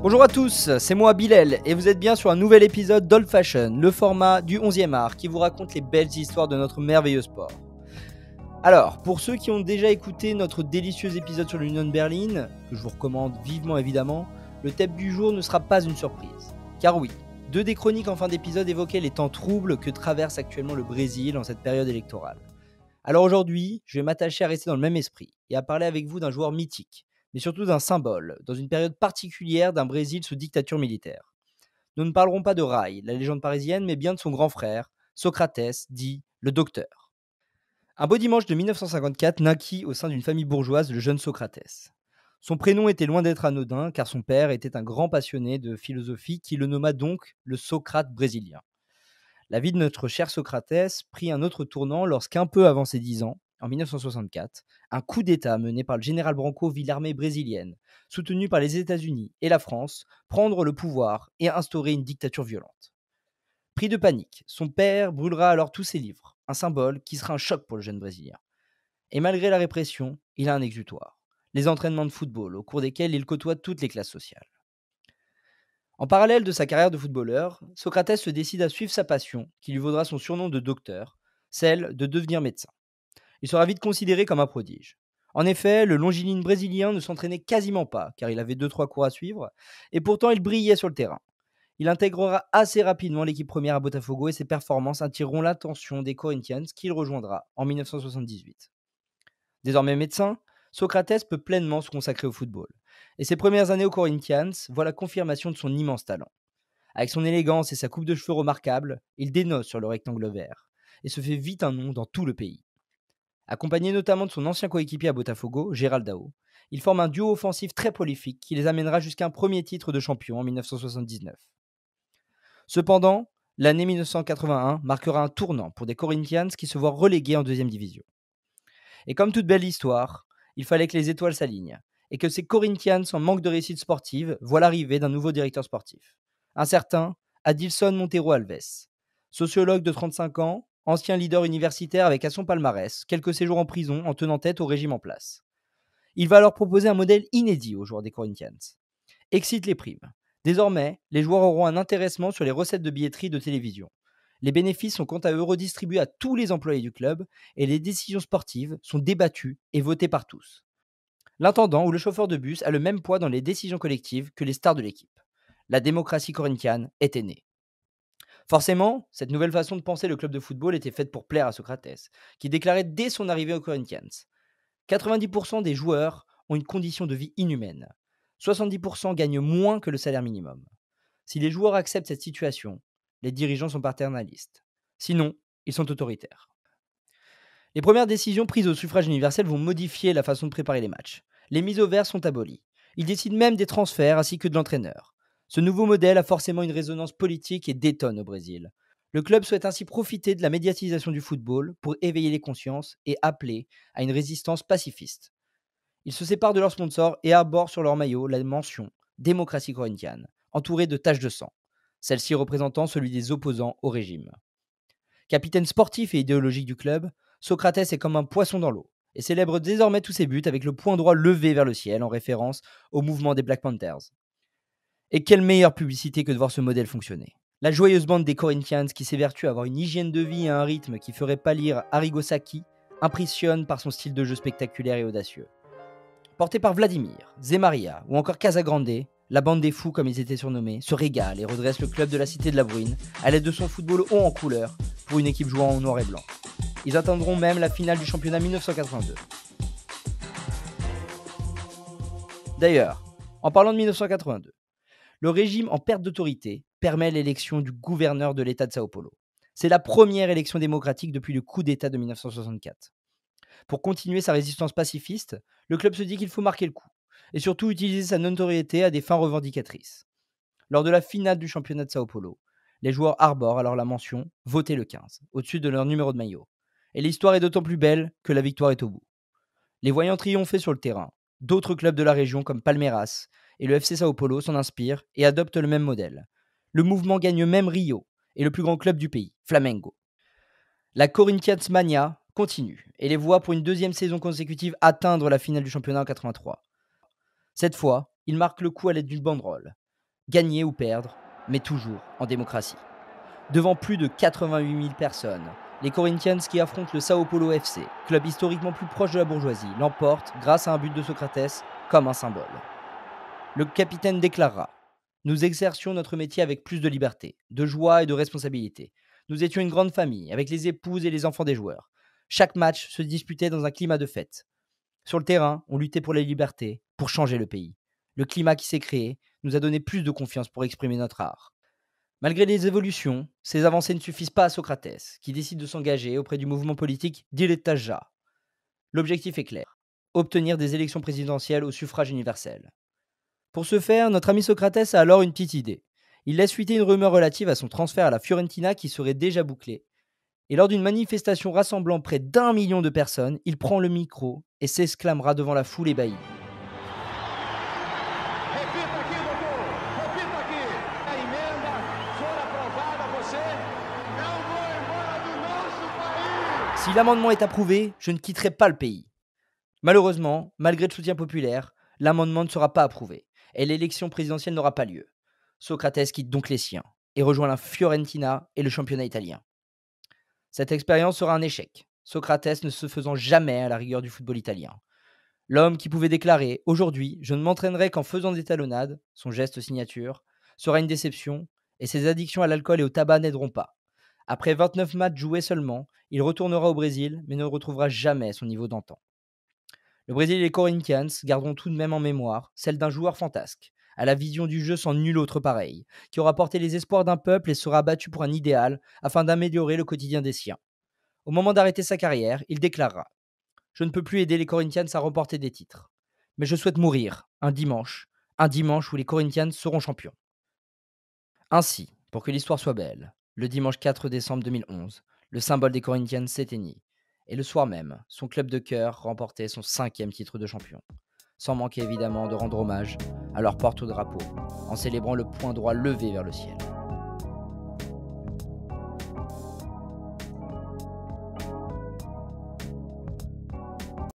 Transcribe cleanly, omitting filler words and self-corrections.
Bonjour à tous, c'est moi Bilal et vous êtes bien sur un nouvel épisode d'Old Fashion, le format du 11e art qui vous raconte les belles histoires de notre merveilleux sport. Alors, pour ceux qui ont déjà écouté notre délicieux épisode sur l'Union Berlin, que je vous recommande vivement évidemment, le thème du jour ne sera pas une surprise. Car oui, deux des chroniques en fin d'épisode évoquaient les temps troubles que traverse actuellement le Brésil en cette période électorale. Alors aujourd'hui, je vais m'attacher à rester dans le même esprit et à parler avec vous d'un joueur mythique, mais surtout d'un symbole, dans une période particulière d'un Brésil sous dictature militaire. Nous ne parlerons pas de Rai, la légende parisienne, mais bien de son grand frère, Socrates, dit le docteur. Un beau dimanche de 1954 naquit au sein d'une famille bourgeoise le jeune Socrates. Son prénom était loin d'être anodin, car son père était un grand passionné de philosophie qui le nomma donc le Socrate brésilien. La vie de notre cher Socrates prit un autre tournant lorsqu'un peu avant ses 10 ans, en 1964, un coup d'État mené par le général Branco vit l'armée brésilienne, soutenue par les États-Unis et la France, prendre le pouvoir et instaurer une dictature violente. Pris de panique, son père brûlera alors tous ses livres, un symbole qui sera un choc pour le jeune Brésilien. Et malgré la répression, il a un exutoire, les entraînements de football au cours desquels il côtoie toutes les classes sociales. En parallèle de sa carrière de footballeur, Socrates se décide à suivre sa passion, qui lui vaudra son surnom de docteur, celle de devenir médecin. Il sera vite considéré comme un prodige. En effet, le longiligne brésilien ne s'entraînait quasiment pas, car il avait 2-3 cours à suivre, et pourtant il brillait sur le terrain. Il intégrera assez rapidement l'équipe première à Botafogo et ses performances attireront l'attention des Corinthians qu'il rejoindra en 1978. Désormais médecin, Socrates peut pleinement se consacrer au football. Et ses premières années aux Corinthians voient la confirmation de son immense talent. Avec son élégance et sa coupe de cheveux remarquable, il dénote sur le rectangle vert et se fait vite un nom dans tout le pays. Accompagné notamment de son ancien coéquipier à Botafogo, Geraldão, il forme un duo offensif très prolifique qui les amènera jusqu'à un premier titre de champion en 1979. Cependant, l'année 1981 marquera un tournant pour des Corinthians qui se voient relégués en deuxième division. Et comme toute belle histoire, il fallait que les étoiles s'alignent et que ces Corinthians en manque de réussite sportive voient l'arrivée d'un nouveau directeur sportif. Un certain Adilson Montero Alves. Sociologue de 35 ans, ancien leader universitaire avec à son palmarès quelques séjours en prison en tenant tête au régime en place. Il va leur proposer un modèle inédit aux joueurs des Corinthians. Excite les primes. Désormais, les joueurs auront un intéressement sur les recettes de billetterie de télévision. Les bénéfices sont quant à eux redistribués à tous les employés du club et les décisions sportives sont débattues et votées par tous. L'intendant ou le chauffeur de bus a le même poids dans les décisions collectives que les stars de l'équipe. La démocratie corinthienne était née. Forcément, cette nouvelle façon de penser le club de football était faite pour plaire à Socrates, qui déclarait dès son arrivée aux Corinthians 90% des joueurs ont une condition de vie inhumaine. 70% gagnent moins que le salaire minimum. Si les joueurs acceptent cette situation, les dirigeants sont paternalistes. Sinon, ils sont autoritaires. Les premières décisions prises au suffrage universel vont modifier la façon de préparer les matchs. Les mises au vert sont abolies. Ils décident même des transferts ainsi que de l'entraîneur. Ce nouveau modèle a forcément une résonance politique et détonne au Brésil. Le club souhaite ainsi profiter de la médiatisation du football pour éveiller les consciences et appeler à une résistance pacifiste. Ils se séparent de leurs sponsors et arborent sur leur maillot la mention Démocratie corinthienne, entourée de taches de sang, celle-ci représentant celui des opposants au régime. Capitaine sportif et idéologique du club, Socrates est comme un poisson dans l'eau et célèbre désormais tous ses buts avec le poing droit levé vers le ciel en référence au mouvement des Black Panthers. Et quelle meilleure publicité que de voir ce modèle fonctionner. La joyeuse bande des Corinthians qui s'évertue à avoir une hygiène de vie et un rythme qui ferait pâlir Arrigo Sacchi impressionne par son style de jeu spectaculaire et audacieux. Porté par Vladimir, Zemaria ou encore Casagrande, la bande des fous comme ils étaient surnommés se régale et redresse le club de la Cité de la Bruine à l'aide de son football haut en couleur pour une équipe jouant en noir et blanc. Ils atteindront même la finale du championnat 1982. D'ailleurs, en parlant de 1982, le régime en perte d'autorité permet l'élection du gouverneur de l'État de Sao Paulo. C'est la première élection démocratique depuis le coup d'État de 1964. Pour continuer sa résistance pacifiste, le club se dit qu'il faut marquer le coup et surtout utiliser sa notoriété à des fins revendicatrices. Lors de la finale du championnat de Sao Paulo, les joueurs arborent alors la mention « Votez le 15 » au-dessus de leur numéro de maillot. Et l'histoire est d'autant plus belle que la victoire est au bout. Les voyant triompher sur le terrain, d'autres clubs de la région comme Palmeiras et le FC Sao Paulo s'en inspirent et adoptent le même modèle. Le mouvement gagne même Rio et le plus grand club du pays, Flamengo. La Corinthians Mania continue et les voit pour une deuxième saison consécutive atteindre la finale du championnat en 83. Cette fois, ils marquent le coup à l'aide d'une banderole. Gagner ou perdre, mais toujours en démocratie. Devant plus de 88 000 personnes, les Corinthians qui affrontent le Sao Paulo FC, club historiquement plus proche de la bourgeoisie, l'emportent grâce à un but de Socrates comme un symbole. Le capitaine déclarera: Nous exercions notre métier avec plus de liberté, de joie et de responsabilité. Nous étions une grande famille, avec les épouses et les enfants des joueurs. Chaque match se disputait dans un climat de fête. Sur le terrain, on luttait pour les libertés, pour changer le pays. Le climat qui s'est créé nous a donné plus de confiance pour exprimer notre art. Malgré les évolutions, ces avancées ne suffisent pas à Socrates, qui décide de s'engager auprès du mouvement politique Direttaja. L'objectif est clair: obtenir des élections présidentielles au suffrage universel. Pour ce faire, notre ami Socrates a alors une petite idée. Il laisse fuiter une rumeur relative à son transfert à la Fiorentina qui serait déjà bouclé. Et lors d'une manifestation rassemblant près d'1 million de personnes, il prend le micro et s'exclamera devant la foule ébahie. Si l'amendement est approuvé, je ne quitterai pas le pays. Malheureusement, malgré le soutien populaire, l'amendement ne sera pas approuvé et l'élection présidentielle n'aura pas lieu. Socrates quitte donc les siens et rejoint la Fiorentina et le championnat italien. Cette expérience sera un échec, Socrates ne se faisant jamais à la rigueur du football italien. L'homme qui pouvait déclarer: Aujourd'hui, je ne m'entraînerai qu'en faisant des talonnades, son geste signature, sera une déception, et ses addictions à l'alcool et au tabac n'aideront pas. Après 29 matchs joués seulement, il retournera au Brésil, mais ne retrouvera jamais son niveau d'antan. Le Brésil et les Corinthians garderont tout de même en mémoire celle d'un joueur fantasque, à la vision du jeu sans nul autre pareil, qui aura porté les espoirs d'un peuple et sera battu pour un idéal afin d'améliorer le quotidien des siens. Au moment d'arrêter sa carrière, il déclarera: Je ne peux plus aider les Corinthians à remporter des titres, mais je souhaite mourir un dimanche où les Corinthians seront champions. Ainsi, pour que l'histoire soit belle, le dimanche 4 décembre 2011, le symbole des Corinthians s'éteignit, et le soir même, son club de cœur remportait son 5e titre de champion, sans manquer évidemment de rendre hommage à leur porte-drapeau, en célébrant le poing droit levé vers le ciel.